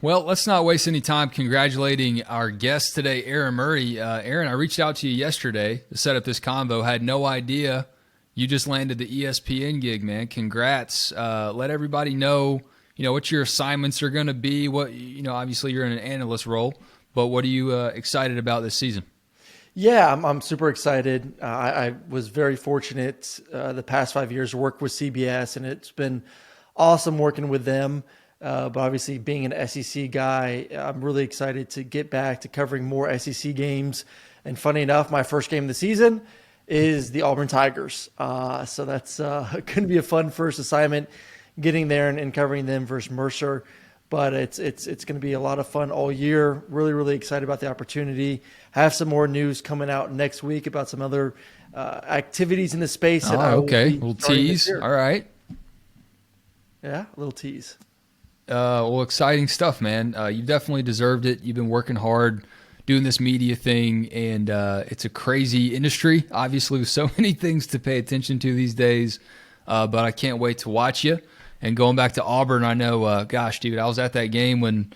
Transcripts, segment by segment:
Well, let's not waste any time congratulating our guest today, Aaron Murray. Aaron, I reached out to you yesterday to set up this convo. Had no idea you just landed the ESPN gig, man. Congrats. Let everybody know, what your assignments are going to be. What, obviously you're in an analyst role, but what are you excited about this season? Yeah, I'm super excited. I was very fortunate the past 5 years to work with CBS, and it's been awesome working with them. But obviously, being an SEC guy, I'm really excited to get back to covering more SEC games. And funny enough, my first game of the season is the Auburn Tigers. So that's going to be a fun first assignment, getting there and covering them versus Mercer. But it's going to be a lot of fun all year. Really, really excited about the opportunity. Have some more news coming out next week about some other activities in the space. Okay. A little tease. All right. Yeah, a little tease. Well, exciting stuff, man. You definitely deserved it. You've been working hard doing this media thing, and it's a crazy industry, obviously, with so many things to pay attention to these days. But I can't wait to watch you. And going back to Auburn, I know, gosh, dude, I was at that game when,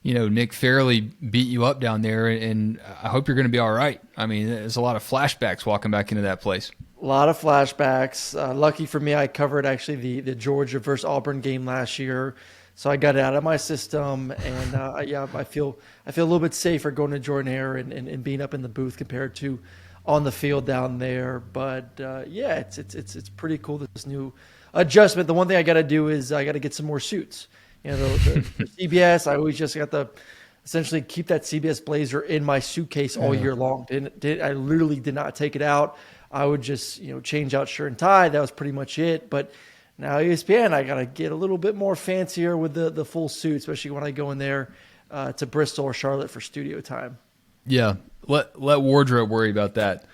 Nick Fairley beat you up down there, and I hope you're going to be all right. I mean, there's a lot of flashbacks walking back into that place. A lot of flashbacks. Lucky for me, I covered actually the Georgia versus Auburn game last year. So I got it out of my system, and I feel a little bit safer going to Jordan-Hare and being up in the booth compared to on the field down there. But it's pretty cool, this new adjustment. The one thing I got to do is I got to get some more suits. The CBS, I always just got to essentially keep that CBS blazer in my suitcase all year long. I literally did not take it out. I would just change out shirt and tie. That was pretty much it. But now ESPN, I got to get a little bit more fancier with the full suit, especially when I go in there to Bristol or Charlotte for studio time. Yeah, let wardrobe worry about that.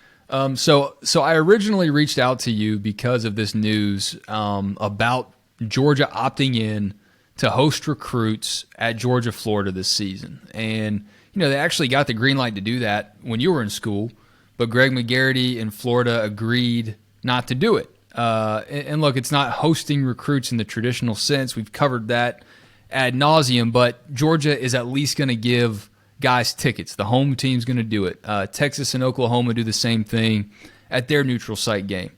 So I originally reached out to you because of this news about Georgia opting in to host recruits at Georgia, Florida this season. And, they actually got the green light to do that when you were in school, but Greg McGarity in Florida agreed not to do it. And look, it's not hosting recruits in the traditional sense. We've covered that ad nauseum, but Georgia is at least going to give guys tickets. The home team's going to do it. Texas and Oklahoma do the same thing at their neutral site game.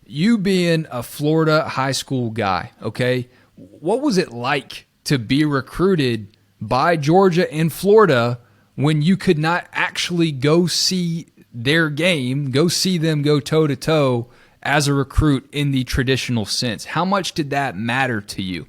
You being a Florida high school guy, okay, what was it like to be recruited by Georgia and Florida when you could not actually go see their game, go see them go toe-to-toe as a recruit in the traditional sense? How much did that matter to you?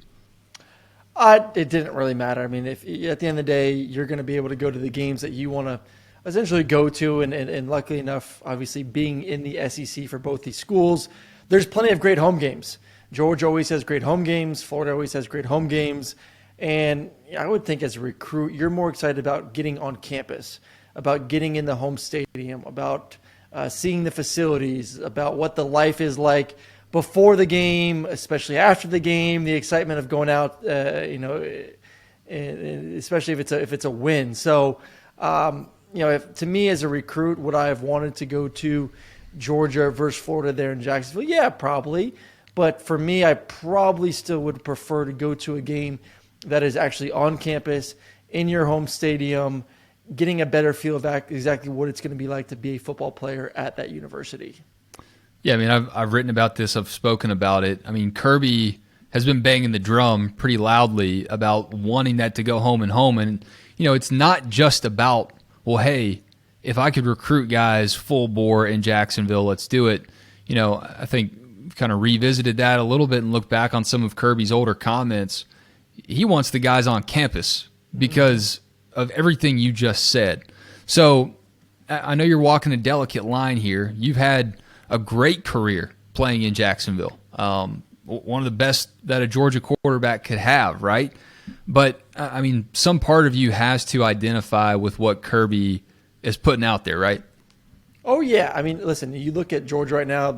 It didn't really matter. I mean, if at the end of the day, you're going to be able to go to the games that you want to essentially go to, and luckily enough, obviously being in the SEC for both these schools, there's plenty of great home games. Georgia always has great home games. Florida always has great home games. And I would think as a recruit, you're more excited about getting on campus, about getting in the home stadium, about seeing the facilities, about what the life is like before the game, especially after the game, the excitement of going out, especially if it's a win. So, to me as a recruit, would I have wanted to go to Georgia versus Florida there in Jacksonville? Yeah, probably. But for me, I probably still would prefer to go to a game that is actually on campus, in your home stadium, getting a better feel of exactly what it's going to be like to be a football player at that university. Yeah, I mean, I've written about this. I've spoken about it. I mean, Kirby has been banging the drum pretty loudly about wanting that to go home and home. And, it's not just about, well, hey, if I could recruit guys full bore in Jacksonville, let's do it. I think kind of revisited that a little bit and looked back on some of Kirby's older comments. He wants the guys on campus because of everything you just said. So I know you're walking a delicate line here. You've had a great career playing in Jacksonville. One of the best that a Georgia quarterback could have, right? But, I mean, some part of you has to identify with what Kirby is putting out there, right? Oh, yeah. I mean, listen, you look at Georgia right now,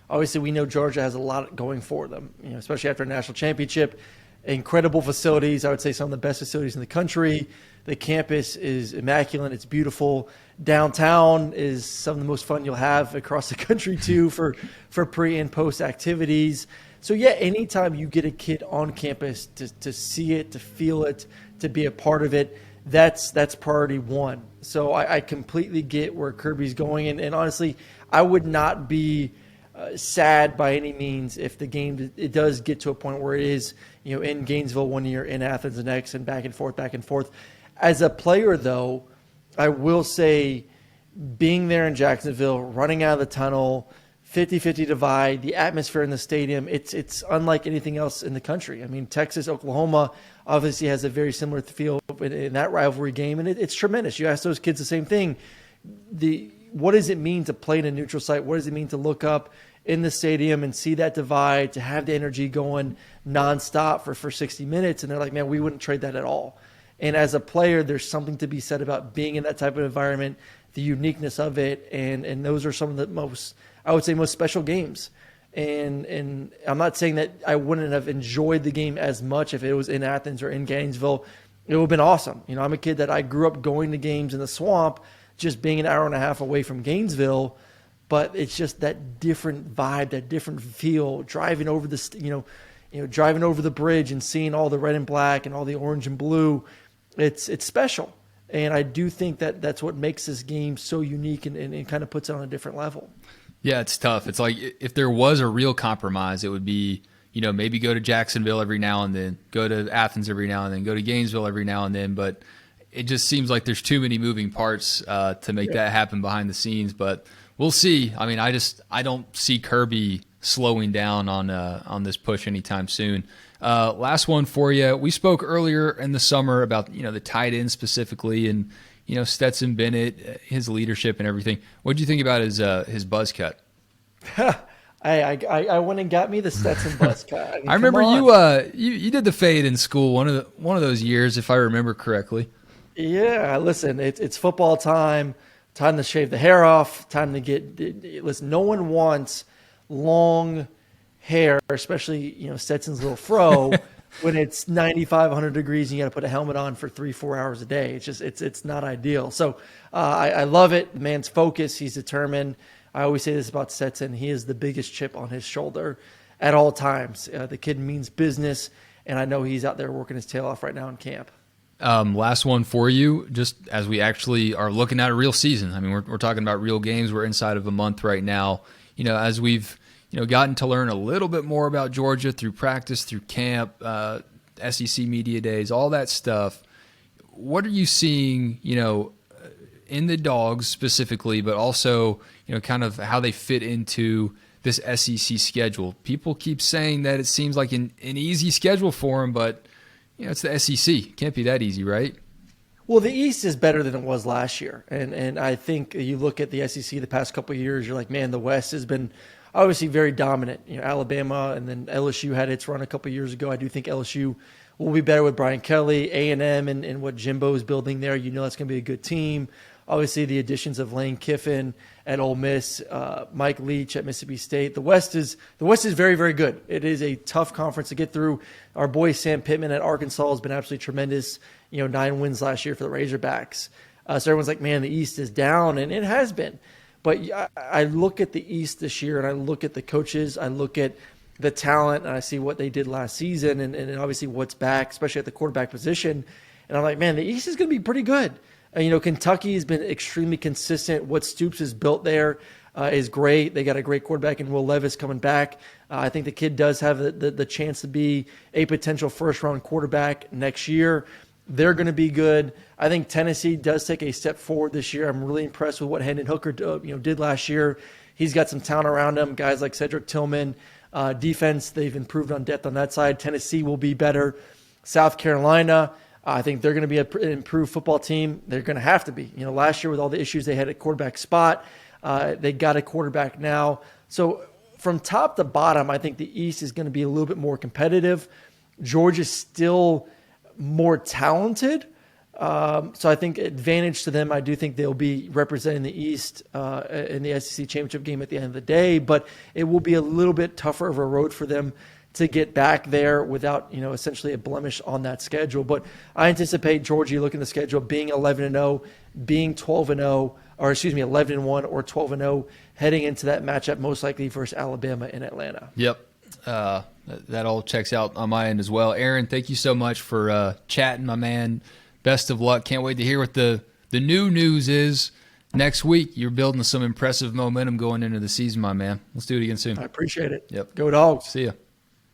obviously we know Georgia has a lot going for them, especially after a national championship. Incredible facilities. I would say some of the best facilities in the country. The campus is immaculate. It's beautiful. Downtown is some of the most fun you'll have across the country too for pre and post activities. So yeah, anytime you get a kid on campus to see it, to feel it, to be a part of it, that's priority one. So I completely get where Kirby's going, and honestly, I would not be sad by any means if the game it does get to a point where it is in Gainesville one year, in Athens the next, and back and forth. As a player, though, I will say being there in Jacksonville, running out of the tunnel, 50-50 divide, the atmosphere in the stadium, it's unlike anything else in the country. I mean, Texas, Oklahoma obviously has a very similar feel in that rivalry game, and it's tremendous. You ask those kids the same thing. What does it mean to play in a neutral site? What does it mean to look up in the stadium and see that divide, to have the energy going nonstop for 60 minutes? And they're like, man, we wouldn't trade that at all. And as a player, there's something to be said about being in that type of environment, the uniqueness of it, and those are some of the most special games. And I'm not saying that I wouldn't have enjoyed the game as much if it was in Athens or in Gainesville. It would have been awesome. I'm a kid that I grew up going to games in the swamp, just being an hour and a half away from Gainesville, but it's just that different vibe, that different feel, driving over driving over the bridge and seeing all the red and black and all the orange and blue. It's special. And I do think that that's what makes this game so unique and kind of puts it on a different level. Yeah, it's tough. It's like if there was a real compromise, it would be, maybe go to Jacksonville every now and then, go to Athens every now and then, go to Gainesville every now and then. But it just seems like there's too many moving parts to make that happen behind the scenes. But we'll see. I mean, I don't see Kirby slowing down on this push anytime soon. Last one for you. We spoke earlier in the summer about the tight end specifically, and Stetson Bennett, his leadership and everything. What did you think about his buzz cut? I went and got me the Stetson buzz cut. I mean, I remember you did the fade in school one of those years, if I remember correctly. Yeah, listen, it's football time. Time to shave the hair off. Time to listen. No one wants long hair, especially Stetson's little fro, when it's 95, 100 degrees and you got to put a helmet on for 3-4 hours a day. It's just it's not ideal. So I love it. The man's focused. He's determined. I always say this about Stetson. He is the biggest chip on his shoulder at all times. The kid means business, and I know he's out there working his tail off right now in camp. Last one for you, just as we actually are looking at a real season. I mean, we're talking about real games. We're inside of a month right now. As we've gotten to learn a little bit more about Georgia through practice, through camp, SEC media days, all that stuff. What are you seeing, in the Dogs specifically, but also, kind of how they fit into this SEC schedule? People keep saying that it seems like an easy schedule for them, but it's the SEC. Can't be that easy, right? Well, the East is better than it was last year. And I think you look at the SEC the past couple of years, you're like, man, the West has been obviously very dominant. Alabama, and then LSU had its run a couple of years ago. I do think LSU will be better with Brian Kelly, A&M, and what Jimbo is building there. That's going to be a good team. Obviously, the additions of Lane Kiffin at Ole Miss, Mike Leach at Mississippi State. The West is very, very good. It is a tough conference to get through. Our boy Sam Pittman at Arkansas has been absolutely tremendous. 9 wins last year for the Razorbacks. So everyone's like, man, the East is down, and it has been. But I look at the East this year, and I look at the coaches, I look at the talent, and I see what they did last season, and obviously what's back, especially at the quarterback position. And I'm like, man, the East is going to be pretty good. Kentucky has been extremely consistent. What Stoops has built there is great. They got a great quarterback in Will Levis coming back. I think the kid does have the chance to be a potential first-round quarterback next year. They're going to be good. I think Tennessee does take a step forward this year. I'm really impressed with what Hendon Hooker did last year. He's got some talent around him, guys like Cedric Tillman. Defense, they've improved on depth on that side. Tennessee will be better. South Carolina, I think they're going to be an improved football team. They're going to have to be. Last year with all the issues they had at quarterback spot, they got a quarterback now. So from top to bottom, I think the East is going to be a little bit more competitive. Georgia's still more talented. So I think advantage to them. I do think they'll be representing the East in the SEC championship game at the end of the day, but it will be a little bit tougher of a road for them to get back there without, essentially a blemish on that schedule. But I anticipate Georgia, you look at the schedule, being 11-0, being 12-0, or 11-1 or 12-0, heading into that matchup most likely versus Alabama in Atlanta. Yep. that all checks out on my end as well. Aaron, thank you so much for chatting, my man. Best of luck. Can't wait to hear what the new news is next week. You're building some impressive momentum going into the season, my man. Let's do it again soon. I appreciate it. Yep. Go Dogs. See ya.